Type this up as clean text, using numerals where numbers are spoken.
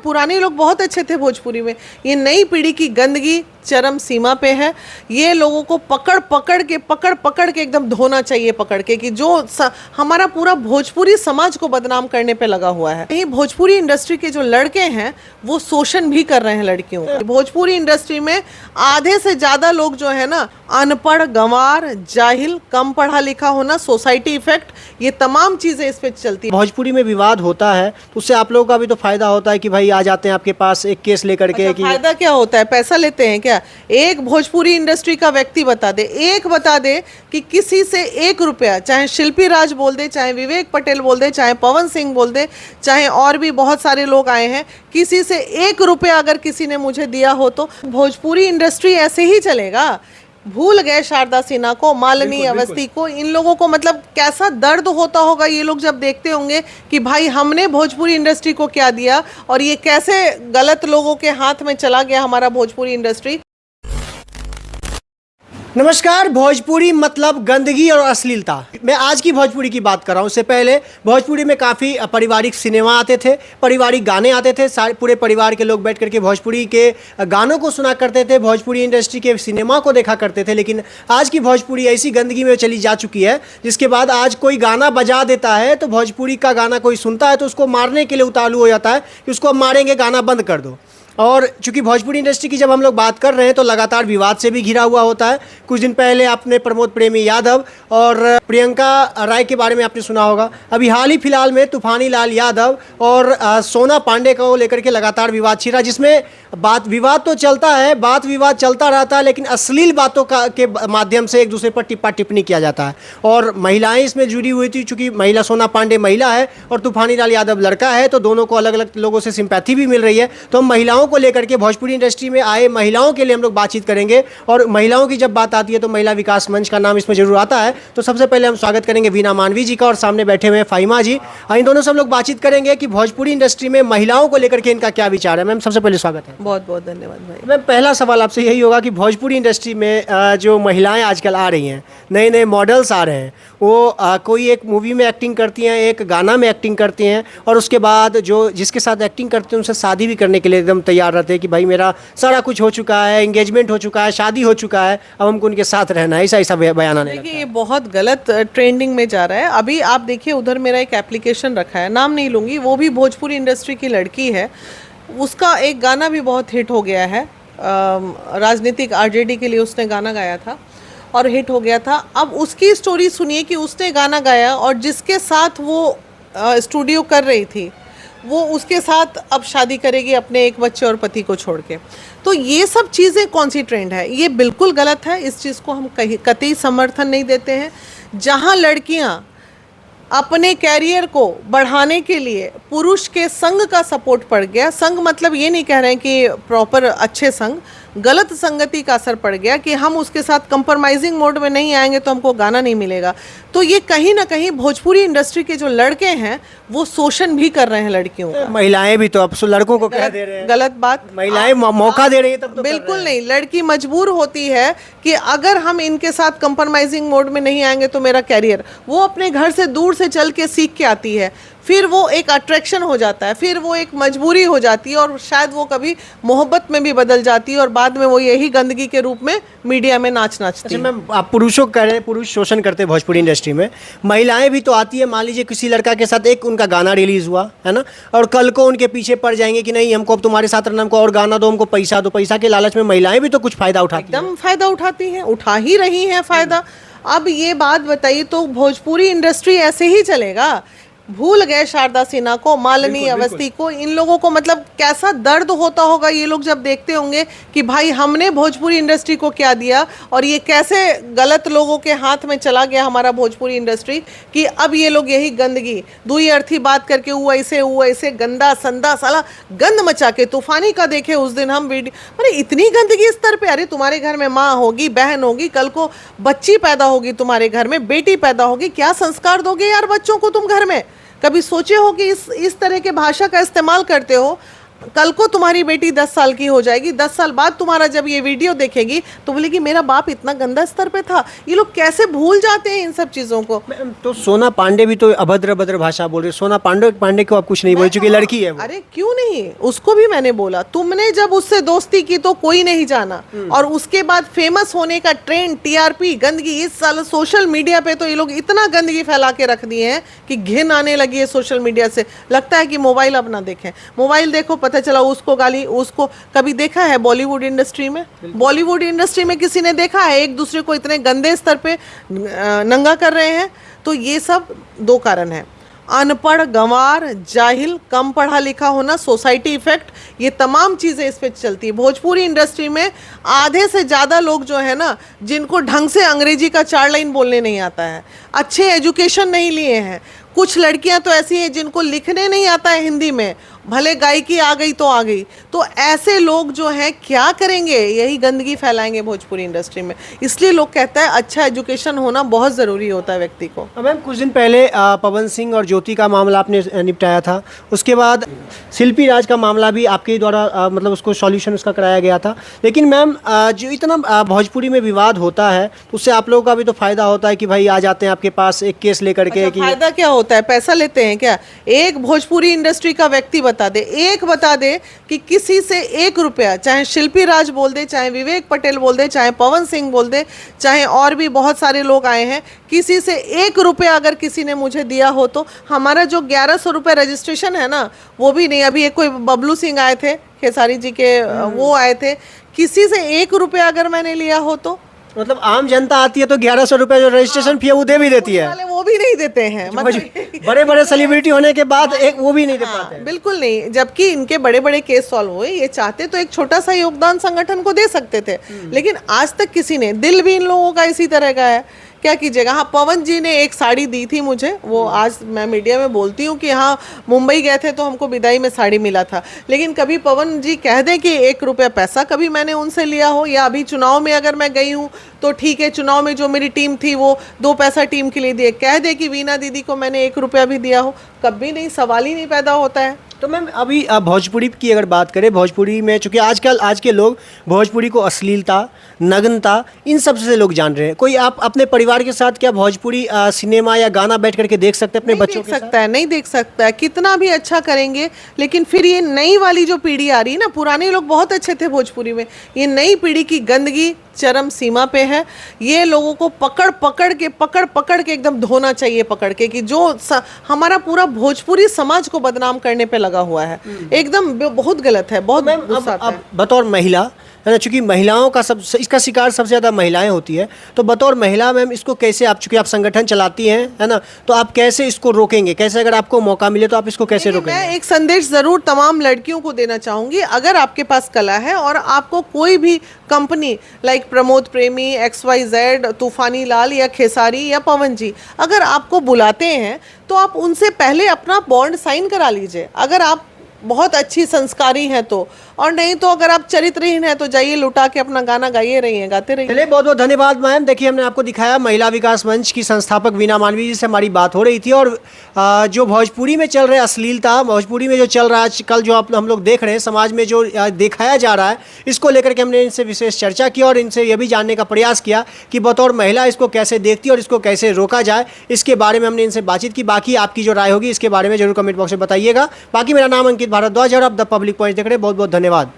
पुराने लोग बहुत अच्छे थे भोजपुरी में। ये नई पीढ़ी की गंदगी चरम सीमा पे है। ये लोगों को पकड़ पकड़ के एकदम धोना चाहिए, पकड़ के, कि जो हमारा पूरा भोजपुरी समाज को बदनाम करने पे लगा हुआ है। यही भोजपुरी इंडस्ट्री के जो लड़के हैं वो शोषण भी कर रहे हैं लड़कियों का। भोजपुरी इंडस्ट्री में आधे से ज़्यादा लोग जो है ना अनपढ़, गंवार, जाहिल, कम पढ़ा लिखा होना, सोसाइटी इफेक्ट, ये तमाम चीज़ें इस पे चलती है। भोजपुरी में विवाद होता है तो उससे आप लोगों का भी तो फायदा होता है कि भाई आ जाते हैं आपके पास एक केस लेकर के। अच्छा, फायदा क्या होता है? पैसा लेते हैं क्या? एक भोजपुरी इंडस्ट्री का व्यक्ति बता दे कि किसी से 1 रुपया, चाहे शिल्पी राज बोल दे, चाहे विवेक पटेल बोल दे, चाहे पवन सिंह बोल दे, चाहे और भी बहुत सारे लोग आए हैं, किसी से 1 रुपया अगर किसी ने मुझे दिया हो तो भोजपुरी इंडस्ट्री ऐसे ही चलेगा? भूल गए शारदा सिन्हा को, मालिनी अवस्थी को, इन लोगों को मतलब कैसा दर्द होता होगा ये लोग जब देखते होंगे कि भाई हमने भोजपुरी इंडस्ट्री को क्या दिया और ये कैसे गलत लोगों के हाथ में चला गया हमारा भोजपुरी इंडस्ट्री। नमस्कार। भोजपुरी मतलब गंदगी और अश्लीलता। मैं आज की भोजपुरी की बात कर रहा हूँ। उससे पहले भोजपुरी में काफ़ी पारिवारिक सिनेमा आते थे, पारिवारिक गाने आते थे, सारे पूरे परिवार के लोग बैठ करके भोजपुरी के गानों को सुना करते थे, भोजपुरी इंडस्ट्री के सिनेमा को देखा करते थे। लेकिन आज की भोजपुरी ऐसी गंदगी में चली जा चुकी है जिसके बाद आज कोई गाना बजा देता है तो भोजपुरी का गाना कोई सुनता है तो उसको मारने के लिए उतावली हो जाता है कि उसको मारेंगे, गाना बंद कर दो। और चूंकि भोजपुरी इंडस्ट्री की जब हम लोग बात कर रहे हैं तो लगातार विवाद से भी घिरा हुआ होता है। कुछ दिन पहले आपने प्रमोद प्रेमी यादव और प्रियंका राय के बारे में आपने सुना होगा। अभी हाल ही फिलहाल में तूफानी लाल यादव और सोना पांडे को लेकर के लगातार विवाद छिड़ा, जिसमें विवाद तो चलता है, विवाद चलता रहता है, लेकिन अश्लील बातों के माध्यम से एक दूसरे पर टिप्पा टिप्पणी किया जाता है। और महिलाएं इसमें जुड़ी हुई थी। चूँकि महिला सोना पांडे महिला है और तूफानी लाल यादव लड़का है तो दोनों को अलग अलग लोगों से सिंपैथी भी मिल रही है। तो हम महिलाओं को लेकर के, भोजपुरी इंडस्ट्री में आए महिलाओं के लिए हम लोग बातचीत करेंगे। और महिलाओं की जब बात आती है तो महिला विकास मंच का नाम इसमें जरूर आता है। तो सबसे पहले हम स्वागत करेंगे वीना मानवी जी का और सामने बैठे हुए फाहिमा जी। इन दोनों से हम लोग बातचीत करेंगे कि भोजपुरी इंडस्ट्री में महिलाओं को लेकर के इनका क्या विचार है। मैम सबसे पहले स्वागत है। बहुत बहुत धन्यवाद भाई। मैम पहला सवाल आपसे यही होगा कि भोजपुरी इंडस्ट्री में जो महिलाएं आजकल आ रही हैं, नए नए मॉडल्स आ रहे हैं, वो कोई एक मूवी में एक्टिंग करती हैं, एक गाना में एक्टिंग करती हैं और उसके बाद जो जिसके साथ एक्टिंग करते हैं उनसे शादी भी करने के लिए एकदम तैयार रहते हैं कि भाई मेरा सारा कुछ हो चुका है, एंगेजमेंट हो चुका है, शादी हो चुका है, अब हमको उनके साथ रहना है। ऐसा बयान आने देखिए ये बहुत गलत ट्रेंडिंग में जा रहा है। अभी आप देखिए उधर मेरा एक एप्लीकेशन रखा है, नाम नहीं लूँगी, वो भी भोजपुरी इंडस्ट्री की लड़की है। उसका एक गाना भी बहुत हिट हो गया है, राजनीतिक आरजेडी के लिए उसने गाना गाया था और हिट हो गया था। अब उसकी स्टोरी सुनिए कि उसने गाना गाया और जिसके साथ वो स्टूडियो कर रही थी वो उसके साथ अब शादी करेगी अपने एक बच्चे और पति को छोड़ के। तो ये सब चीज़ें कौन सी ट्रेंड है? ये बिल्कुल गलत है। इस चीज़ को हम कतई समर्थन नहीं देते हैं। जहाँ लड़कियाँ अपने कैरियर को बढ़ाने के लिए पुरुष के संग का सपोर्ट पड़ गया, संग मतलब ये नहीं कह रहे हैं कि प्रॉपर अच्छे संग, गलत संगति का असर पड़ गया कि हम उसके साथ कंप्रोमाइजिंग मोड में नहीं आएंगे तो हमको गाना नहीं मिलेगा, तो ये कहीं ना कहीं भोजपुरी इंडस्ट्री के जो लड़के हैं वो शोषण भी कर रहे हैं लड़कियों का। महिलाएं भी तो अब लड़कों को कह दे रहे हैं। गलत बात। महिलाएं मौका दे रही है तब तो बिल्कुल नहीं। लड़की मजबूर होती है कि अगर हम इनके साथ कंप्रोमाइजिंग मोड में नहीं आएंगे तो मेरा कैरियर, वो अपने घर से दूर से चल के सीख के आती है, फिर वो एक अट्रैक्शन हो जाता है, फिर वो एक मजबूरी हो जाती है और शायद वो कभी मोहब्बत में भी बदल जाती है और बाद में वो यही गंदगी के रूप में मीडिया में नाचती है। मैम आप पुरुषों कह रहे हैं, पुरुष शोषण करते हैं भोजपुरी इंडस्ट्री में, महिलाएं भी तो आती है। मान लीजिए किसी लड़का के साथ एक उनका गाना रिलीज हुआ है ना, और कल को उनके पीछे पड़ जाएंगे कि नहीं हमको अब तुम्हारे साथ रहना, हमको और गाना दो, हमको पैसा दो। पैसा के लालच में महिलाएं भी तो कुछ फायदा उठाती हैं। एकदम फायदा उठाती हैं, उठा ही रही हैं फायदा। अब ये बात बताइए तो भोजपुरी इंडस्ट्री ऐसे ही चलेगा? भूल गए शारदा सिन्हा को, मालिनी अवस्थी को, इन लोगों को मतलब कैसा दर्द होता होगा ये लोग जब देखते होंगे कि भाई हमने भोजपुरी इंडस्ट्री को क्या दिया और ये कैसे गलत लोगों के हाथ में चला गया हमारा भोजपुरी इंडस्ट्री, कि अब ये लोग यही गंदगी दुई अर्थी बात करके वो ऐसे गंदा संदा साला गंद मचा के। तूफानी का देखे उस दिन हम वीडियो, अरे इतनी गंदगी स्तर पे। अरे तुम्हारे घर में माँ होगी, बहन होगी, कल को बच्ची पैदा होगी, तुम्हारे घर में बेटी पैदा होगी, क्या संस्कार दोगे यार बच्चों को तुम घर में? कभी सोचे हो कि इस तरह के भाषा का इस्तेमाल करते हो? कल को तुम्हारी बेटी 10 साल की हो जाएगी, 10 साल बाद तुम्हारा जब ये वीडियो देखेगी तो बोलेगी मेरा बाप इतना गंदा स्तर पे था। ये लोग कैसे भूल जाते हैं इन सब चीज़ों को। मैम, तो सोना पांडे भी तो अभद्र भद्र भाषा बोल रहे, सोना पांडे को आप कुछ नहीं बोल चुकी, लड़की है वो। अरे क्यों नहीं, उसको भी मैंने बोला तुमने जब उससे दोस्ती की तो कोई नहीं जाना, और उसके बाद फेमस होने का ट्रेंड, टीआरपी, गंदगी, इस साल सोशल मीडिया पे तो ये लोग इतना गंदगी फैला के रख दिए हैं कि घिन आने लगी है सोशल मीडिया से। लगता है कि मोबाइल अब ना देखें, मोबाइल देखो पता चला उसको गाली, उसको कभी देखा है बॉलीवुड इंडस्ट्री में? बॉलीवुड इंडस्ट्री में किसी ने देखा है एक दूसरे को इतने गंदे स्तर पे नंगा कर रहे हैं? तो ये सब दो कारण है, अनपढ़, गंवार, जाहिल, कम पढ़ा लिखा होना, सोसाइटी इफेक्ट, ये तमाम चीज़ें इस पे चलती है। भोजपुरी इंडस्ट्री में आधे से ज़्यादा लोग जो है ना, जिनको ढंग से अंग्रेजी का 4 लाइन बोलने नहीं आता है, अच्छे एजुकेशन नहीं लिए हैं। कुछ लड़कियां तो ऐसी हैं जिनको लिखने नहीं आता है हिंदी में, भले गायकी आ गई तो आ गई। तो ऐसे लोग जो हैं क्या करेंगे? यही गंदगी फैलाएंगे भोजपुरी इंडस्ट्री में। इसलिए लोग कहते हैं अच्छा एजुकेशन होना बहुत ज़रूरी होता है व्यक्ति को। मैम, कुछ दिन पहले पवन सिंह और ज्योति का मामला आपने निपटाया था, उसके बाद शिल्पी राज का मामला भी आपके द्वारा मतलब उसको सॉल्यूशन उसका कराया गया था। लेकिन मैम, जो इतना भोजपुरी में विवाद होता है तो उससे आप लोगों का भी तो फ़ायदा होता है कि भाई आ जाते हैं आपके पास एक केस लेकर के। अच्छा, फायदा क्या होता है? पैसा लेते हैं क्या? एक भोजपुरी इंडस्ट्री का व्यक्ति बता दे कि किसी से 1 रुपया, चाहे शिल्पी राज बोल दे, चाहे विवेक पटेल बोल दे, चाहे पवन सिंह बोल दे, चाहे और भी बहुत सारे लोग आए हैं, किसी से 1 रुपया अगर किसी ने मुझे दिया हो तो हमारा जो 1100 रुपये रजिस्ट्रेशन है ना, वो भी नहीं। अभी एक कोई बबलू सिंह आए थे, खेसारी जी के, वो आए थे, किसी से 1 रुपया अगर मैंने लिया हो तो मतलब आम जनता आती है तो 1100 रुपये जो रजिस्ट्रेशन फी है वो दे भी देती है, वाले वो भी नहीं देते हैं। मतलब बड़े बड़े सेलिब्रिटी होने के बाद एक वो भी नहीं दे पाते हैं। बिल्कुल नहीं, जबकि इनके बड़े बड़े केस सॉल्व हुए। ये चाहते तो एक छोटा सा योगदान संगठन को दे सकते थे, लेकिन आज तक किसी ने, दिल भी इन लोगों का इसी तरह का है, क्या कीजिएगा। हाँ, पवन जी ने एक साड़ी दी थी मुझे, वो आज मैं मीडिया में बोलती हूँ कि हाँ मुंबई गए थे तो हमको विदाई में साड़ी मिला था, लेकिन कभी पवन जी कह दें कि 1 रुपया पैसा कभी मैंने उनसे लिया हो, या अभी चुनाव में अगर मैं गई हूँ तो ठीक है, चुनाव में जो मेरी टीम थी वो 2 पैसा टीम के लिए दिए, कह दे कि वीना दीदी को मैंने 1 रुपया भी दिया हो, कभी नहीं, सवाल ही नहीं पैदा होता है। तो मैम, अभी भोजपुरी की अगर बात करें, भोजपुरी में चूंकि आजकल आज के लोग भोजपुरी को अश्लीलता, नग्नता, इन सब से लोग जान रहे हैं। कोई आप अपने परिवार के साथ क्या भोजपुरी सिनेमा या गाना बैठ करके देख सकते हैं अपने बच्चों के साथ? सकता है, नहीं देख सकता है, कितना भी अच्छा करेंगे, लेकिन फिर ये नई वाली जो पीढ़ी आ रही है ना, पुराने लोग बहुत अच्छे थे भोजपुरी में, ये नई पीढ़ी की गंदगी चरम सीमा पे है। ये लोगों को पकड़ पकड़ के एकदम धोना चाहिए, पकड़ के, कि जो हमारा पूरा भोजपुरी समाज को बदनाम करने पे लगा हुआ है, एकदम बहुत गलत है, बहुत गुस्सा आता है। अब बतौर महिला है ना, चूंकि महिलाओं का इसका शिकार सबसे ज़्यादा महिलाएं होती है, तो बतौर महिला मैम इसको कैसे, आप चूंकि आप संगठन चलाती हैं है ना, तो आप कैसे इसको रोकेंगे? कैसे, अगर आपको मौका मिले तो आप इसको कैसे रोकेंगे? मैं एक संदेश ज़रूर तमाम लड़कियों को देना चाहूँगी। अगर आपके पास कला है और आपको कोई भी कंपनी लाइक प्रमोद प्रेमी, XYZ, तूफानी लाल या खेसारी या पवन जी अगर आपको बुलाते हैं तो आप उनसे पहले अपना बॉन्ड साइन करा लीजिए, अगर आप बहुत अच्छी संस्कारी हैं तो, और नहीं तो अगर आप चरित्रहीन हैं तो जाइए लुटा के अपना गाना गाइए रहिए, गाते रहिए। चलिए, बहुत बहुत धन्यवाद मैम। देखिए, हमने आपको दिखाया महिला विकास मंच की संस्थापक वीना मानवी जी से हमारी बात हो रही थी, और जो भोजपुरी में चल रहे अश्लीलता, भोजपुरी में जो चल रहा है आजकल, जो हम लोग देख रहे हैं समाज में जो दिखाया जा रहा है, इसको लेकर के हमने इनसे विशेष चर्चा की और इनसे यह भी जानने का प्रयास किया कि बतौर महिला इसको कैसे देखती है और इसको कैसे रोका जाए, इसके बारे में हमने इनसे बातचीत की। बाकी आपकी जो राय होगी इसके बारे में जरूर कमेंट बॉक्स में बताइएगा। बाकी मेरा नाम अंकित भारद्वाज है और आप द पब्लिक पॉइंट देख रहे हैं। बहुत बहुत धन्यवाद।